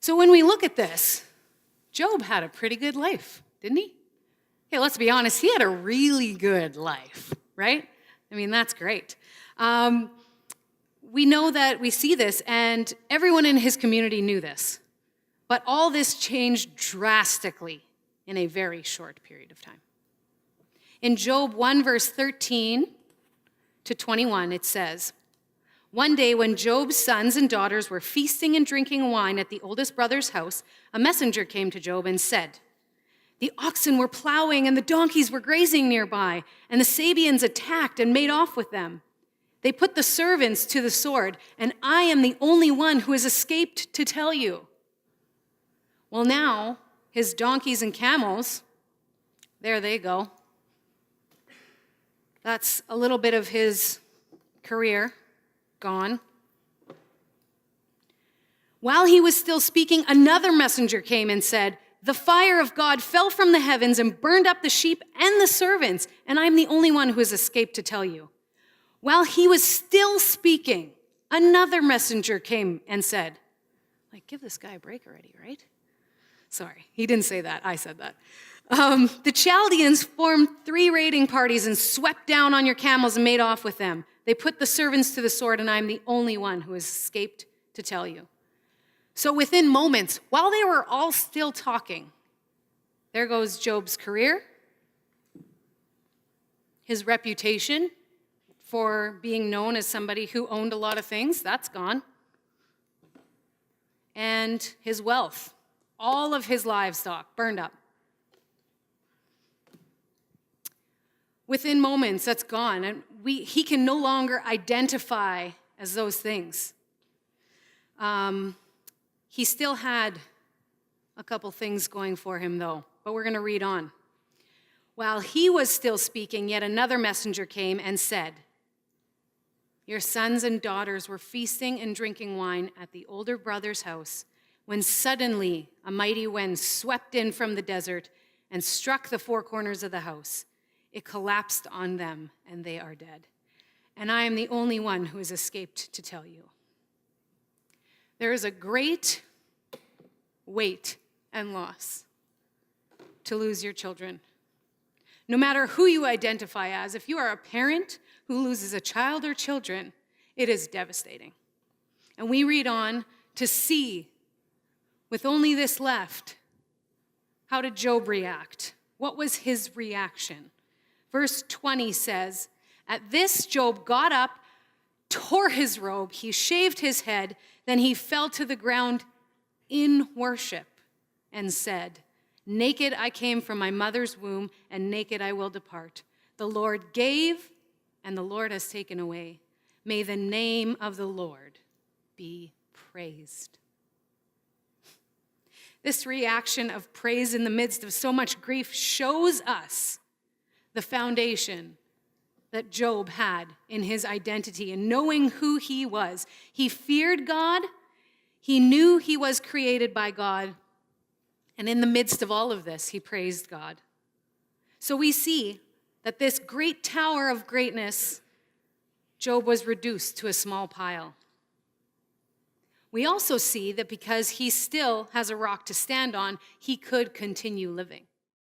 So when we look at this, Job had a pretty good life, didn't he? Okay, let's be honest, he had a really good life, right? I mean, that's great. We know that we see this, and everyone in his community knew this. But all this changed drastically in a very short period of time. In Job 1, verse 13 to 21, it says, "One day when Job's sons and daughters were feasting and drinking wine at the oldest brother's house, a messenger came to Job and said, 'The oxen were plowing and the donkeys were grazing nearby, and the Sabeans attacked and made off with them. They put the servants to the sword, and I am the only one who has escaped to tell you.' Well, now his donkeys and camels, there they go. That's a little bit of his career gone. While he was still speaking, another messenger came and said, 'The fire of God fell from the heavens and burned up the sheep and the servants, and I'm the only one who has escaped to tell you.' While he was still speaking, another messenger came and said," like, give this guy a break already, right? Sorry, he didn't say that. I said that. "The Chaldeans formed 3 raiding parties and swept down on your camels and made off with them. They put the servants to the sword, and I'm the only one who has escaped to tell you." So within moments, while they were all still talking, there goes Job's career, his reputation for being known as somebody who owned a lot of things, that's gone, and his wealth. All of his livestock burned up. Within moments, that's gone, and he can no longer identify as those things. He still had a couple things going for him, though, but we're going to read on. While he was still speaking, yet another messenger came and said, "Your sons and daughters were feasting and drinking wine at the older brother's house, when suddenly a mighty wind swept in from the desert and struck the 4 corners of the house. It collapsed on them, and they are dead. And I am the only one who has escaped to tell you." There is a great weight and loss to lose your children. No matter who you identify as, if you are a parent who loses a child or children, it is devastating. And we read on to see, with only this left, how did Job react? What was his reaction? Verse 20 says, "At this Job got up, tore his robe, he shaved his head, then he fell to the ground in worship and said, 'Naked I came from my mother's womb, and naked I will depart. The Lord gave, and the Lord has taken away. May the name of the Lord be praised.'" This reaction of praise in the midst of so much grief shows us the foundation that Job had in his identity and knowing who he was. He feared God. He knew he was created by God. And in the midst of all of this, he praised God. So we see that this great tower of greatness, Job was reduced to a small pile. We also see that because he still has a rock to stand on, he could continue living.